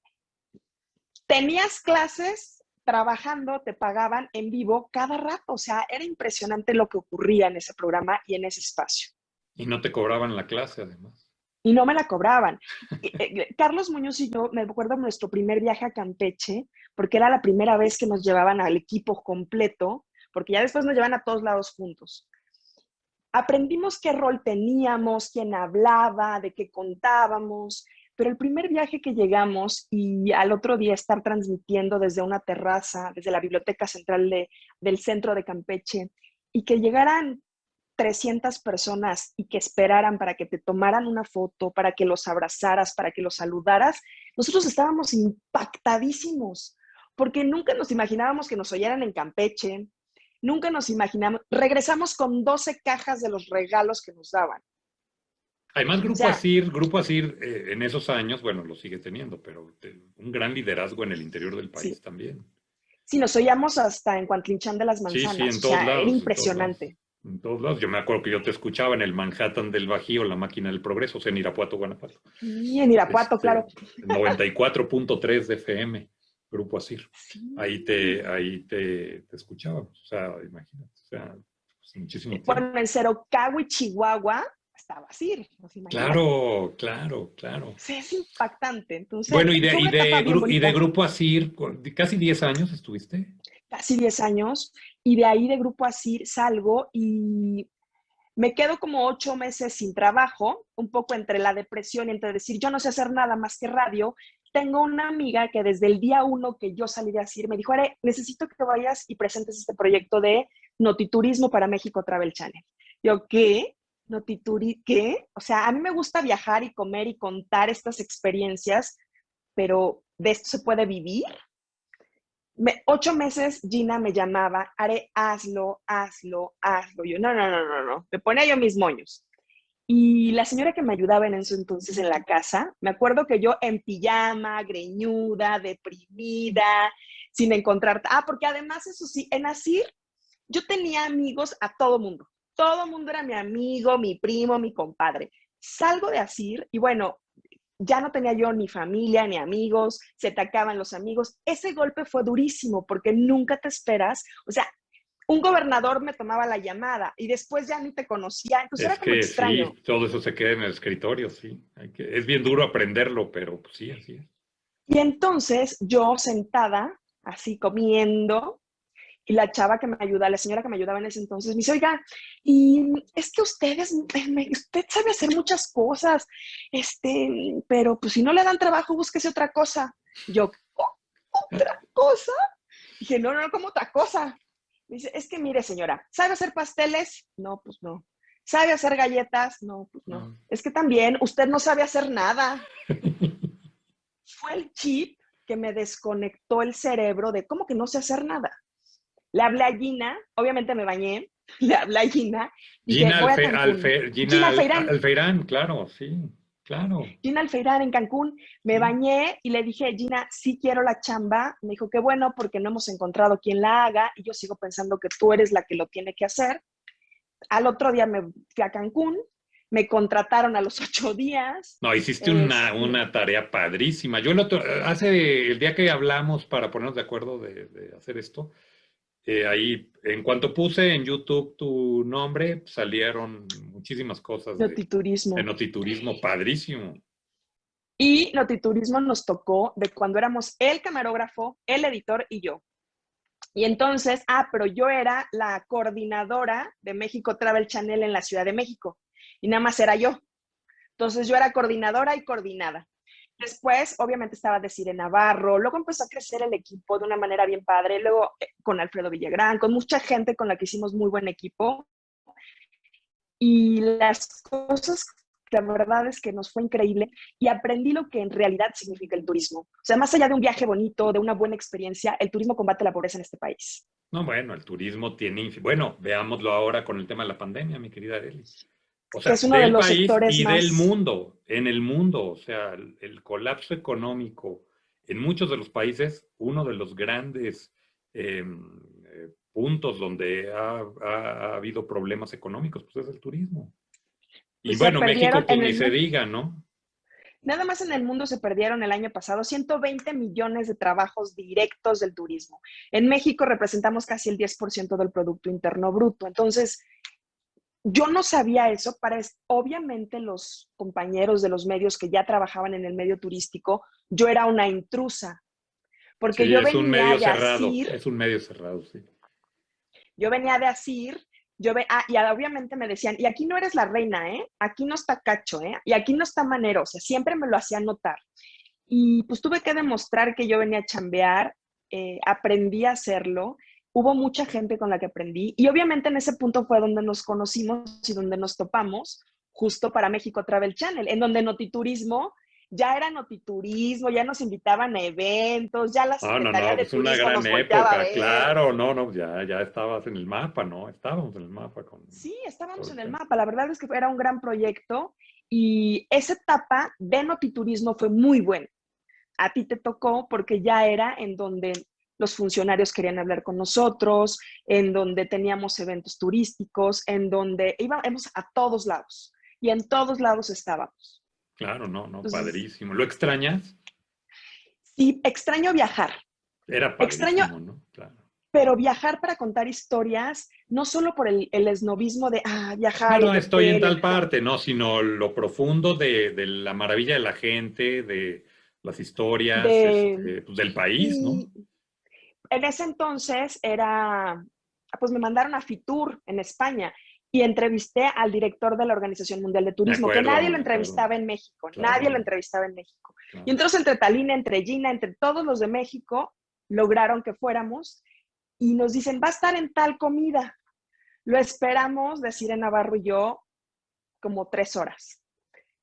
tenías clases trabajando, te pagaban en vivo cada rato, o sea, era impresionante lo que ocurría en ese programa y en ese espacio. Y no te cobraban la clase, además. Y no me la cobraban. Carlos Muñoz y yo, me acuerdo de nuestro primer viaje a Campeche, porque era la primera vez que nos llevaban al equipo completo, porque ya después nos llevan a todos lados juntos. Aprendimos qué rol teníamos, quién hablaba, de qué contábamos, pero el primer viaje que llegamos y al otro día estar transmitiendo desde una terraza, desde la biblioteca central del centro de Campeche, y que llegaran 300 personas y que esperaran para que te tomaran una foto, para que los abrazaras, para que los saludaras, nosotros estábamos impactadísimos, porque nunca nos imaginábamos que nos oyeran en Campeche, nunca nos imaginamos, regresamos con 12 cajas de los regalos que nos daban. Además, O sea, Grupo Asir en esos años, bueno, lo sigue teniendo, pero un gran liderazgo en el interior del país sí, también. sí, nos oíamos hasta en Cuantlinchán de las Sí, sí, Manzanas, en o todos sea, era lados, en todos lados. impresionante. En todos lados. Yo me acuerdo que yo te escuchaba en el Manhattan del Bajío, la máquina del progreso, o sea, en Irapuato, Guanajuato. Y en Irapuato, Este, claro. 94.3 de FM, Grupo Asir. Sí. Te escuchábamos, o sea, imagínate, o sea, pues, muchísimo tiempo. Bueno, en Cerocahui, Chihuahua, estaba así, pues imagínate. Claro, claro, claro. Sí, es impactante. Entonces, Bueno, fue una etapa bien y de bonita, Grupo Asir, casi 10 años estuviste. casi 10 años, y de ahí de Grupo Asir salgo y me quedo como 8 meses sin trabajo, un poco entre la depresión y entre decir, yo no sé hacer nada más que radio. Tengo una amiga que desde el día 1 que yo salí de Asir me dijo, Are, necesito que vayas y presentes este proyecto de Notiturismo para México Travel Channel. Yo, ¿qué? ¿Qué? O sea, a mí me gusta viajar y comer y contar estas experiencias, pero ¿de esto se puede vivir? 8 meses Gina me llamaba, haré, hazlo, hazlo, hazlo. Yo, no, no, no, no, no. Me ponía yo mis moños. Y la señora que me ayudaba en eso entonces en la casa, me acuerdo que yo en pijama, greñuda, deprimida, sin encontrar... porque además, eso sí, en Asir yo tenía amigos a todo mundo. Todo mundo era mi amigo, mi primo, mi compadre. Salgo de Asir y bueno, ya no tenía yo ni familia ni amigos, se te acaban los amigos. Ese golpe fue durísimo porque nunca te esperas. O sea, un gobernador me tomaba la llamada y después ya ni te conocía, entonces Es era como que sí, extraño. todo eso se queda en el escritorio, sí. Es bien duro aprenderlo, pero pues, sí, así es. Y entonces yo sentada, así comiendo, y la chava que me ayuda, la señora que me ayudaba en ese entonces, me dice, oiga, y es que usted sabe hacer muchas cosas, pero pues si no le dan trabajo, búsquese otra cosa. Yo, "¿Oh, ¿otra cosa? Dije, no, no, no, como otra cosa. Me dice, es que mire, señora, ¿sabe hacer pasteles? No, pues no. ¿Sabe hacer galletas? No, pues no. No. Es que también usted no sabe hacer nada. Fue el chip que me desconectó el cerebro de cómo que no sé hacer nada. Le hablé a Gina, obviamente me bañé, le hablé a Gina, dije, Gina, voy a Cancún. Gina Alfeirán, Alfeirán, claro, sí, claro. Gina Alfeirán en Cancún, me Sí. bañé y le dije, Gina, sí quiero la chamba. Me dijo, qué bueno, porque no hemos encontrado quien la haga y yo sigo pensando que tú eres la que lo tiene que hacer. Al otro día me fui a Cancún, me contrataron a los 8 días. No, hiciste Este, una tarea padrísima. Yo el día que hablamos para ponernos de acuerdo de hacer esto, ahí, en cuanto puse en YouTube tu nombre, salieron muchísimas cosas de notiturismo. notiturismo, padrísimo. Y notiturismo nos tocó de cuando éramos el camarógrafo, el editor y yo. Y entonces, pero yo era la coordinadora de México Travel Channel en la Ciudad de México. Y nada más era yo. Entonces yo era coordinadora y coordinada. Después, obviamente, estaba Desiree Navarro. Luego empezó a crecer el equipo de una manera bien padre. Luego con Alfredo Villagrán, con mucha gente con la que hicimos muy buen equipo. Y las cosas, la verdad es que nos fue increíble y aprendí lo que en realidad significa el turismo. O sea, más allá de un viaje bonito, de una buena experiencia, el turismo combate la pobreza en este país. No, bueno, el turismo tiene... Bueno, veámoslo ahora con el tema de la pandemia, mi querida Arely. O Que sea, es uno de del los país sectores y del más... mundo, en el mundo, o sea, el colapso económico en muchos de los países, uno de los grandes puntos donde ha habido problemas económicos, pues es el turismo. Y Pues se bueno, México, perdieron pues en ni el se mundo. diga, ¿no? Nada más en el mundo se perdieron el año pasado 120 millones de trabajos directos del turismo. En México representamos casi el 10% del Producto Interno Bruto. Entonces, yo no sabía eso. Obviamente los compañeros de los medios que ya trabajaban en el medio turístico, yo era una intrusa, porque Sí, yo venía de Asir, es un medio cerrado, sí. yo venía de Asir, y obviamente me decían, y aquí no eres la reina, ¿eh? Aquí no está Cacho, ¿eh? Y aquí no está Manero, o sea, siempre me lo hacían notar. Y pues tuve que demostrar que yo venía a chambear, aprendí a hacerlo, hubo mucha gente con la que aprendí y obviamente en ese punto fue donde nos conocimos y donde nos topamos, justo para México Travel Channel, en donde Notiturismo ya era Notiturismo, ya nos invitaban a eventos, ya la No, no, Secretaría no, de pues una Turismo gran nos volteaba a época, ver. claro, no, no, ya estabas en el mapa, ¿no? Estábamos en el mapa con Sí, estábamos en el Torcha. mapa, la verdad es que era un gran proyecto y esa etapa de Notiturismo fue muy buena. A ti te tocó porque ya era en donde los funcionarios querían hablar con nosotros, en donde teníamos eventos turísticos, en donde íbamos a todos lados y en todos lados estábamos. Claro, no, no, Entonces, padrísimo. ¿Lo extrañas? sí, extraño viajar, Era extraño, padrísimo, ¿no? Claro. pero viajar para contar historias, no solo por el esnovismo de No, viajar y no, el estoy en hotel, tal no, parte, no, sino lo profundo de la maravilla de la gente, de las historias, de, pues del país, ¿no? y en ese entonces pues me mandaron a Fitur en España y entrevisté al director de la Organización Mundial de Turismo, que nadie lo Me acuerdo, entrevistaba en México, nadie lo claro, entrevistaba en México. Y claro. entonces entre Talina, entre Gina, entre todos los de México, lograron que fuéramos y nos dicen, va a estar en tal comida. Lo esperamos, decir en Navarro y yo, como 3 horas.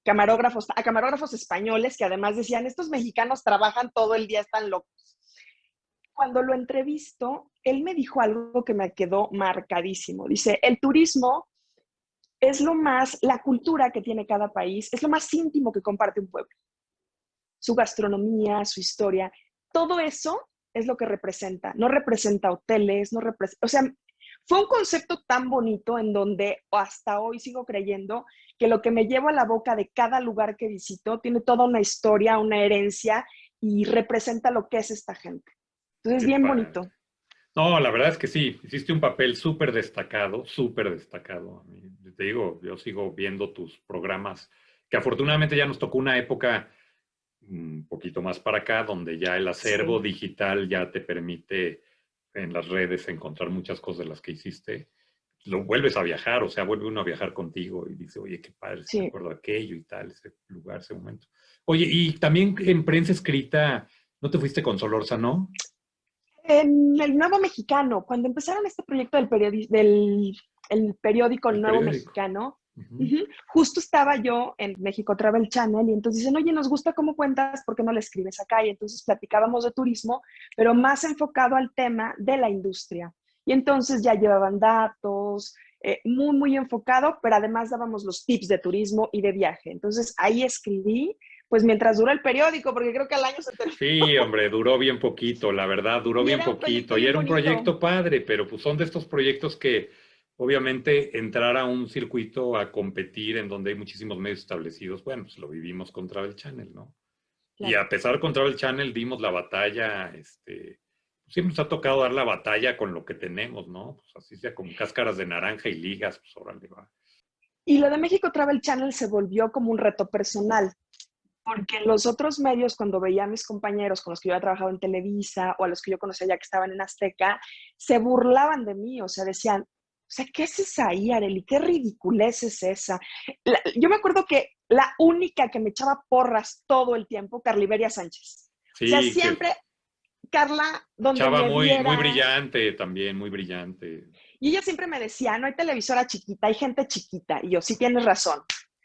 A camarógrafos españoles que además decían, estos mexicanos trabajan todo el día, están locos. Cuando lo entrevisto, él me dijo algo que me quedó marcadísimo. Dice, el turismo es la cultura que tiene cada país, es lo más íntimo que comparte un pueblo. Su gastronomía, su historia, todo eso es lo que representa. No representa hoteles, no representa, o sea, fue un concepto tan bonito en donde hasta hoy sigo creyendo que lo que me llevo a la boca de cada lugar que visito tiene toda una historia, una herencia y representa lo que es esta gente. Entonces, Qué bien padre. bonito. No, la verdad es que sí, hiciste un papel súper destacado, súper destacado. A mí, te digo, yo sigo viendo tus programas, que afortunadamente ya nos tocó una época un poquito más para acá, donde ya el acervo Sí, digital ya te permite en las redes encontrar muchas cosas de las que hiciste. Lo vuelves a viajar, o sea, vuelve uno a viajar contigo y dice, oye, qué padre, si me sí. acuerdo de aquello y tal, ese lugar, ese momento. Oye, y también en prensa escrita, ¿no te fuiste con Solórzano? En el Nuevo Mexicano, cuando empezaron este proyecto el periódico El El Nuevo periódico. Mexicano, Ujú. justo estaba yo en México Travel Channel y entonces dicen, oye, nos gusta cómo cuentas, ¿por qué no le escribes acá? Y entonces platicábamos de turismo, pero más enfocado al tema de la industria. Y entonces ya llevaban datos, muy, muy enfocado, pero además dábamos los tips de turismo y de viaje. Entonces ahí escribí, pues mientras duró el periódico, porque creo que al año se terminó. Sí, hombre, duró bien poquito, la verdad, duró Y bien era un proyecto poquito. Y bien era un bonito. proyecto padre, pero pues son de estos proyectos que obviamente entrar a un circuito a competir en donde hay muchísimos medios establecidos, bueno, pues lo vivimos con Travel Channel, ¿no? Y Claro. a pesar con Travel Channel dimos la batalla, siempre nos ha tocado dar la batalla con lo que tenemos, ¿no? Pues así sea con cáscaras de naranja y ligas, pues órale va. Y lo de México Travel Channel se volvió como un reto personal, porque en los otros medios, cuando veía a mis compañeros con los que yo había trabajado en Televisa o a los que yo conocía ya que estaban en Azteca, se burlaban de mí, o sea, decían, o sea, ¿qué haces ahí, Arely? ¿Qué ridiculez es esa? Yo me acuerdo que la única que me echaba porras todo el tiempo, Carliberia Sánchez. O sea, Sí, que siempre, Carla, donde chava me muy, muy viera, brillante también, muy brillante. y ella siempre me decía, no hay televisora chiquita, hay gente chiquita. Y yo, sí tienes razón.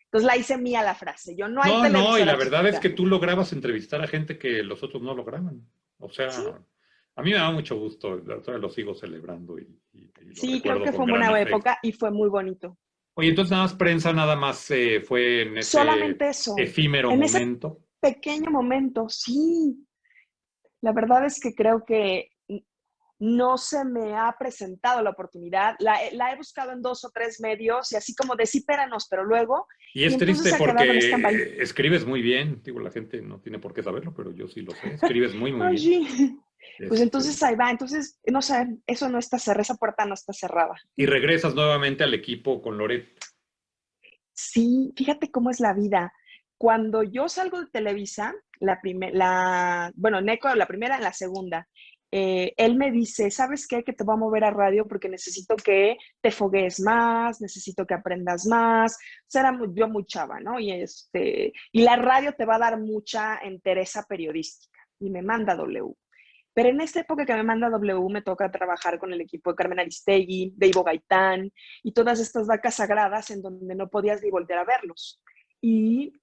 Entonces la hice mía la frase. Yo, no hay No, no, y la televisora verdad es chiquita. que tú lograbas entrevistar a gente que los otros no lograban. O Sí, sea, a mí me da mucho gusto, todavía lo sigo celebrando y lo sí, creo recuerdo que con fue gran una afecto. época y fue muy bonito. Oye, entonces nada más prensa, nada más fue en ese Solamente eso. efímero En ese momento. pequeño momento, sí. La verdad es que creo que no se me ha presentado la oportunidad. La he buscado en 2 o 3 medios y así como de sí, péranos, pero luego. Y Y es entonces triste se ha quedado en stand-by. porque escribes muy bien. Digo, la gente no tiene por qué saberlo, pero yo sí lo sé. Escribes muy, muy Ay, bien. sí. Pues Este, entonces ahí va. Entonces, no sé, eso no está cerrada, esa puerta no está cerrada. y regresas nuevamente al equipo con Loret. Sí, fíjate cómo es la vida. Cuando yo salgo de Televisa, bueno, Neco, la primera, la segunda, él me dice, ¿sabes qué? Que te voy a mover a radio porque necesito que te foguees más, necesito que aprendas más. O sea, yo muy chava, ¿no? Y la radio te va a dar mucha entereza periodística. Y me manda W. Pero en esta época que me manda W, me toca trabajar con el equipo de Carmen Aristegui, de Ivo Gaitán y todas estas vacas sagradas en donde no podías ni voltear a verlos. Y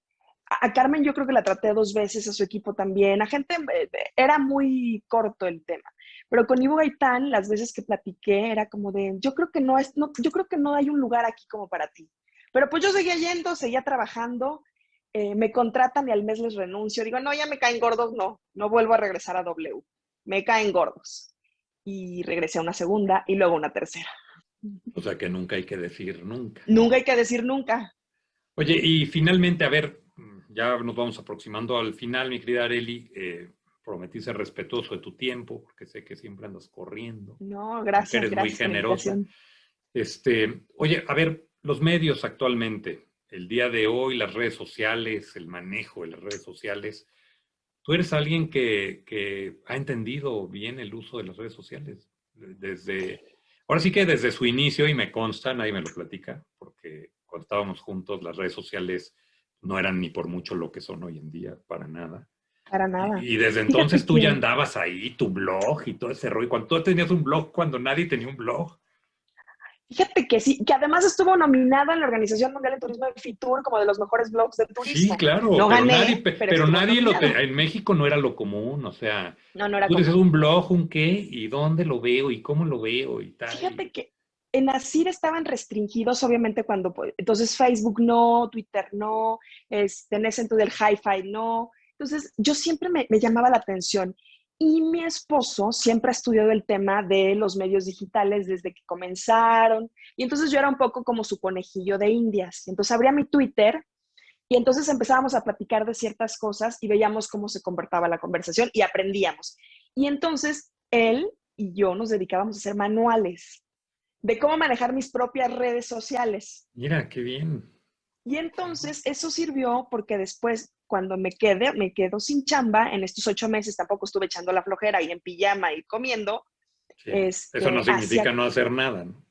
a Carmen yo creo que la traté 2 veces, a su equipo también. A gente, era muy corto el tema. Pero con Ivo Gaitán, las veces que platiqué, era como de, yo creo que yo creo que no hay un lugar aquí como para ti. Pero pues yo seguía yendo, seguía trabajando, me contratan y al mes les renuncio. Digo, no, ya me caen gordos, no vuelvo a regresar a W. Me caen gordos. Y regresé a una segunda y luego una tercera. O sea que nunca hay que decir nunca. Nunca hay que decir nunca. Oye, y finalmente, a ver, ya nos vamos aproximando al final, mi querida Arely. Prometí ser respetuoso de tu tiempo, porque sé que siempre andas corriendo, No, aunque gracias, eres muy gracias por la generosa. invitación. Oye, a ver, los medios actualmente, el día de hoy, las redes sociales, el manejo de las redes sociales. Tú eres alguien que ha entendido bien el uso de las redes sociales. Ahora sí que desde su inicio, y me consta, nadie me lo platica, porque cuando estábamos juntos, las redes sociales no eran ni por mucho lo que son hoy en día, para nada. Para nada. Y desde entonces Fíjate tú ya que, andabas ahí, tu blog y todo ese rollo. Cuando tú tenías un blog, cuando nadie tenía un blog. fíjate que sí, que además estuvo nominada en la Organización Mundial de Turismo de Fitur como de los mejores blogs de Sí, turismo. claro, No pero nadie, gané, pero pero estuvo nadie nominado. en México no era lo común, o sea, No, no era tú dices común. un blog, un qué, y dónde lo veo, y cómo lo veo, y tal. Fíjate que en Asir estaban restringidos, obviamente, entonces Facebook no, Twitter no, en ese entonces el Hi-Fi no. Entonces, yo siempre me llamaba la atención. Y mi esposo siempre ha estudiado el tema de los medios digitales desde que comenzaron. Y entonces yo era un poco como su conejillo de indias. Entonces abría mi Twitter y entonces empezábamos a platicar de ciertas cosas y veíamos cómo se comportaba la conversación y aprendíamos. Y entonces él y yo nos dedicábamos a hacer manuales de cómo manejar mis propias redes sociales. Mira, qué bien. Y entonces eso sirvió porque después, cuando me quedo sin chamba, en estos 8 meses tampoco estuve echando la flojera y en pijama y comiendo, Sí. Eso no significa hacia, no hacer nada, ¿no?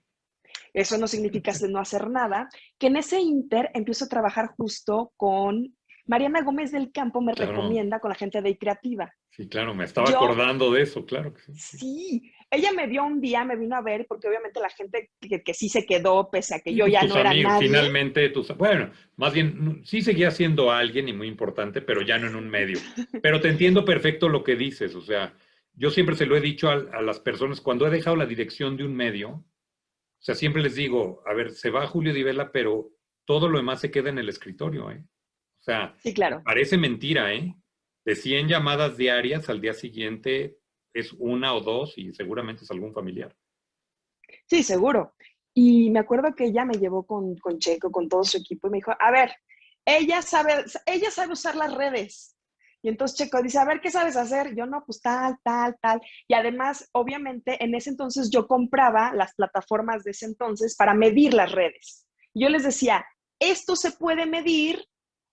eso no significa no hacer nada, que en ese inter empiezo a trabajar justo con Mariana Gómez del Campo, me Claro, recomienda con la gente de iCreativa. sí, claro, me estaba Yo acordando de eso, claro que sí. Sí, Sí, ella me vio un día, me vino a ver, porque obviamente la gente que sí se quedó, pese a que sí, yo pues ya tus no era amigos, nadie. finalmente, bueno, más bien, sí seguía siendo alguien y muy importante, pero ya no en un medio. Pero te entiendo perfecto lo que dices, o sea, yo siempre se lo he dicho a las personas, cuando he dejado la dirección de un medio, o sea, siempre les digo, a ver, se va Julio Di Vela, pero todo lo demás se queda en el escritorio, ¿eh? O sea, Sí, claro. parece mentira, ¿eh? De 100 llamadas diarias, al día siguiente es una o dos y seguramente es algún familiar. Sí, seguro. Y me acuerdo que ella me llevó con Checo, con todo su equipo, y me dijo, a ver, ella sabe usar las redes. Y entonces Checo dice, a ver, ¿qué sabes hacer? Yo no, pues tal, tal, tal. Y además, obviamente, en ese entonces yo compraba las plataformas de ese entonces para medir las redes. Y yo les decía, esto se puede medir.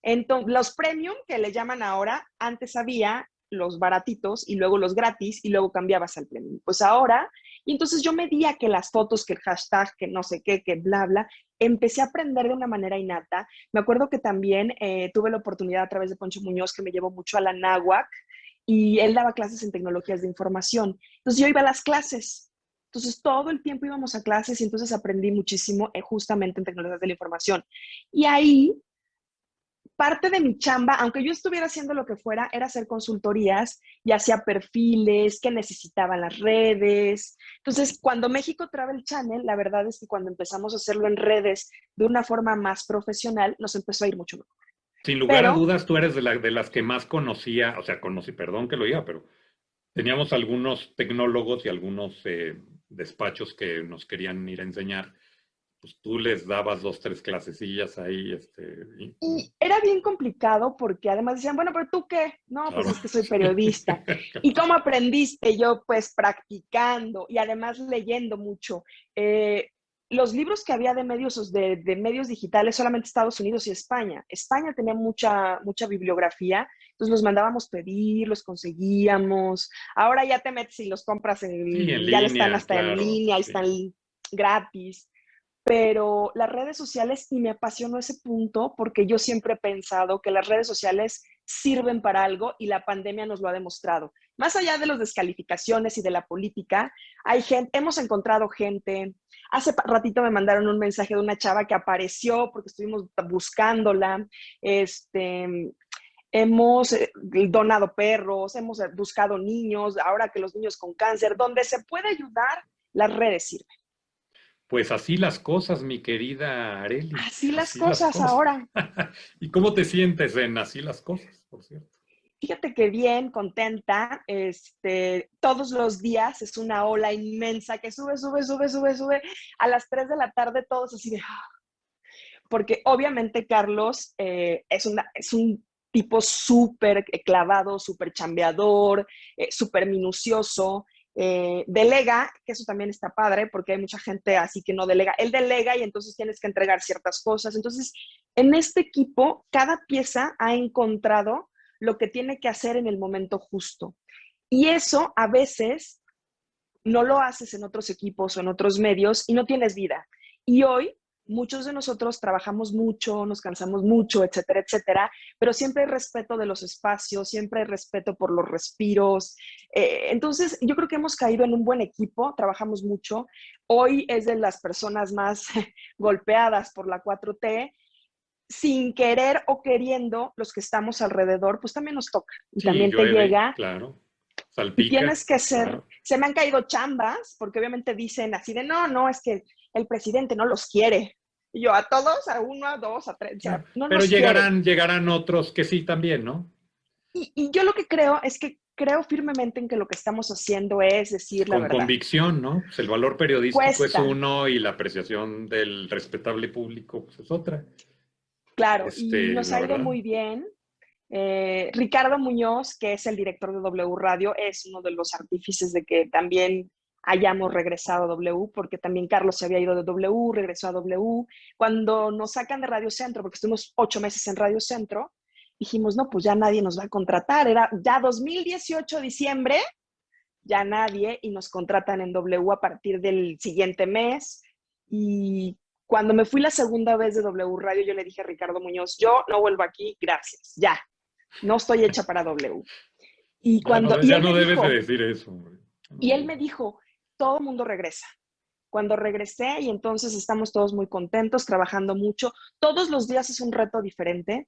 Entonces, los premium, que le llaman ahora, antes había los baratitos y luego los gratis y luego cambiabas al premium. Pues ahora, y entonces yo medía que las fotos, que el hashtag, que no sé qué, que bla, bla, empecé a aprender de una manera innata. Me acuerdo que también tuve la oportunidad a través de Poncho Muñoz, que me llevó mucho a la náhuac, y él daba clases en tecnologías de información. Entonces yo iba a las clases. Entonces todo el tiempo íbamos a clases y entonces aprendí muchísimo justamente en tecnologías de la información. Y ahí parte de mi chamba, aunque yo estuviera haciendo lo que fuera, era hacer consultorías y hacía perfiles, que necesitaban las redes. Entonces, cuando México Travel Channel, la verdad es que cuando empezamos a hacerlo en redes de una forma más profesional, nos empezó a ir mucho mejor. Sin lugar a Pero dudas, tú eres de las que más conocía, o sea, conocí, perdón que lo diga, pero teníamos algunos tecnólogos y algunos despachos que nos querían ir a enseñar. Pues tú les dabas dos, tres clasecillas ahí, y era bien complicado porque además decían, bueno, pero ¿tú qué? No, pues claro, es que soy sí. periodista. ¿Y cómo aprendiste? Yo pues practicando y además leyendo mucho. Los libros que había de medios, de medios digitales solamente Estados Unidos y España. España tenía mucha bibliografía, entonces los mandábamos pedir, los conseguíamos. Ahora ya te metes y los compras, Sí, en ya están línea, hasta en claro, línea, están sí. gratis. Pero las redes sociales, y me apasionó ese punto porque yo siempre he pensado que las redes sociales sirven para algo y la pandemia nos lo ha demostrado. Más allá de las descalificaciones y de la política, hay gente, hemos encontrado gente. Hace ratito me mandaron un mensaje de una chava que apareció porque estuvimos buscándola. Hemos donado perros, hemos buscado niños, ahora que los niños con cáncer, donde se puede ayudar, las redes sirven. Pues así las cosas, mi querida Areli, Así las así las cosas cosas. ahora. ¿Y cómo te sientes en así las cosas, por cierto? Fíjate que bien, contenta. Todos los días es una ola inmensa que sube, sube, sube, sube, sube. A las 3 de la tarde todos así de... Porque obviamente Carlos es un tipo súper clavado, súper chambeador, súper minucioso. Delega, que eso también está padre, porque hay mucha gente así que no delega. Él delega y entonces tienes que entregar ciertas cosas. Entonces, en este equipo, cada pieza ha encontrado lo que tiene que hacer en el momento justo. Y eso a veces no lo haces en otros equipos o en otros medios y no tienes vida. Y hoy muchos de nosotros trabajamos mucho, nos cansamos mucho, etcétera, etcétera, pero siempre hay respeto de los espacios, siempre hay respeto por los respiros. Entonces, yo creo que hemos caído en un buen equipo, trabajamos mucho. Hoy es de las personas más golpeadas por la 4T. Sin querer o queriendo, los que estamos alrededor, pues también nos toca y Sí, también te llueve, llega claro. y Salpica, tienes que ser, claro. se me han caído chambas, porque obviamente dicen así de, no, no, es que el presidente no los quiere. Y yo, a todos, a uno, a dos, a tres, o sea, Claro. no Pero nos quiere. llegarán otros que sí también, ¿no? Y yo lo que creo es que creo firmemente en que lo que estamos haciendo es decir la Con verdad. convicción, ¿no? Pues el valor periodístico es Cuesta, uno y la apreciación del respetable público pues es otra. claro, y nos La ha ido verdad. muy bien. Ricardo Muñoz, que es el director de W Radio, es uno de los artífices de que también hayamos regresado a W, porque también Carlos se había ido de W, regresó a W. Cuando nos sacan de Radio Centro, porque estuvimos 8 meses en Radio Centro, dijimos, no, pues ya nadie nos va a contratar. Era ya 2018, diciembre, ya nadie, y nos contratan en W a partir del siguiente mes. Y cuando me fui la segunda vez de W Radio, yo le dije a Ricardo Muñoz, yo no vuelvo aquí, gracias, ya, no estoy hecha para W. Y Ya él no me debes de dijo, decir eso, hombre. y él me dijo, todo el mundo regresa. Cuando regresé y entonces estamos todos muy contentos, trabajando mucho. Todos los días es un reto diferente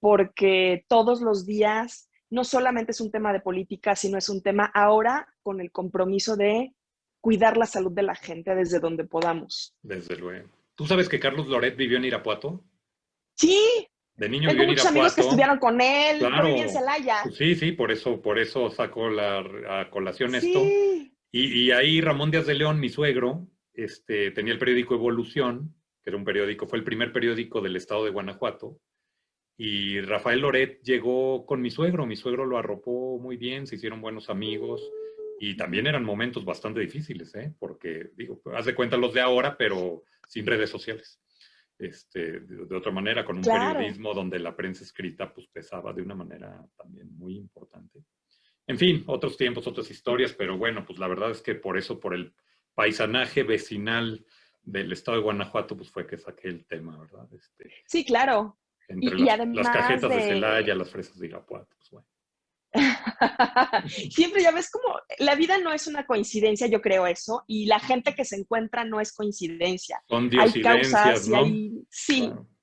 porque todos los días no solamente es un tema de política, sino es un tema ahora con el compromiso de cuidar la salud de la gente desde donde podamos. Desde luego. ¿Tú sabes que Carlos Loret vivió en Irapuato? Sí, De niño tengo vivió en muchos amigos que Irapuato. estudiaron con él. Yo Claro. viví en Celaya. Pues sí, por eso sacó a colación esto. Sí. Y ahí Ramón Díaz de León, mi suegro, tenía el periódico Evolución, que era un periódico, fue el primer periódico del estado de Guanajuato. Y Rafael Loret llegó con mi suegro lo arropó muy bien, se hicieron buenos amigos. Y también eran momentos bastante difíciles, porque, digo, haz de cuenta los de ahora, pero sin redes sociales. De otra manera, con un Claro. periodismo donde la prensa escrita pues pesaba de una manera también muy importante. En fin, otros tiempos, otras historias, pero bueno, pues la verdad es que por el paisanaje vecinal del estado de Guanajuato, pues fue que saqué el tema, ¿verdad? Sí, claro. Entre Y las además cajetas de Celaya, las fresas de Irapuato, pues bueno. Siempre ya ves como la vida no es una coincidencia, yo creo eso, y la gente que se encuentra no es coincidencia. Son Hay diosidencias, causas y ¿no? hay, sí,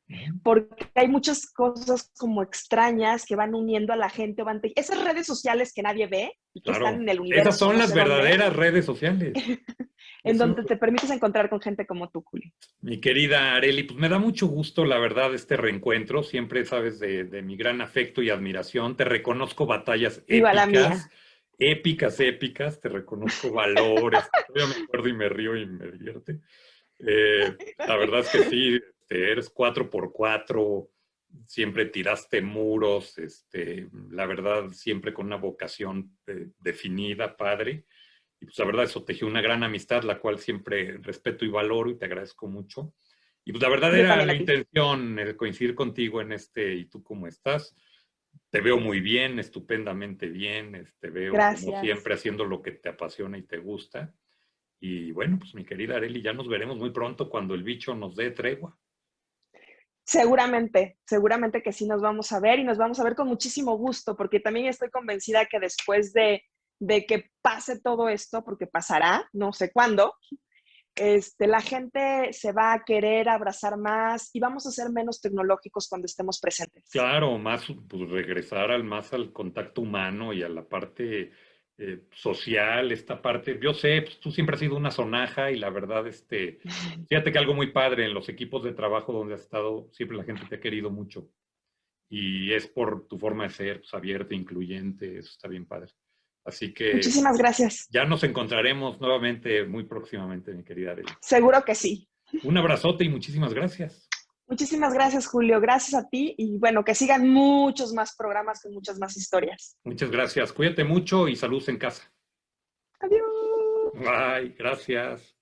Claro. porque hay muchas cosas como extrañas que van uniendo a la gente. Esas redes sociales que nadie ve y que están Claro. en el universo, Esas son no las sé dónde, verdaderas redes sociales. en Eso, donde te permites encontrar con gente como tú, Julio. mi querida Areli, pues me da mucho gusto, la verdad, este reencuentro. Siempre sabes de mi gran afecto y admiración. Te reconozco batallas Igual a mía. épicas. Te reconozco valores. Todavía me acuerdo y me río y me divierte. La verdad es que sí, eres 4x4, siempre tiraste muros, la verdad, siempre con una vocación definida, padre. Y pues la verdad eso tejió una gran amistad, la cual siempre respeto y valoro y te agradezco mucho. Y pues la verdad Yo era también la a ti. intención coincidir contigo en y tú cómo estás. Te veo muy bien, estupendamente bien, te veo como Gracias. siempre haciendo lo que te apasiona y te gusta. Y bueno, pues mi querida Areli, ya nos veremos muy pronto cuando el bicho nos dé tregua. Seguramente que sí nos vamos a ver y nos vamos a ver con muchísimo gusto, porque también estoy convencida que después de que pase todo esto, porque pasará, no sé cuándo, la gente se va a querer abrazar más y vamos a ser menos tecnológicos cuando estemos presentes. Claro, más pues, regresar más al contacto humano y a la parte social, esta parte. Yo sé, pues, tú siempre has sido una sonaja y la verdad, fíjate que algo muy padre en los equipos de trabajo donde has estado, siempre la gente te ha querido mucho. Y es por tu forma de ser, pues, abierta, incluyente, eso está bien padre. Así que Muchísimas gracias. ya nos encontraremos nuevamente muy próximamente, mi querida Arely. Seguro que sí. Un abrazote y muchísimas gracias. Muchísimas gracias, Julio. Gracias a ti y bueno, que sigan muchos más programas con muchas más historias. Muchas gracias. Cuídate mucho y saludos en casa. Adiós. Bye, gracias.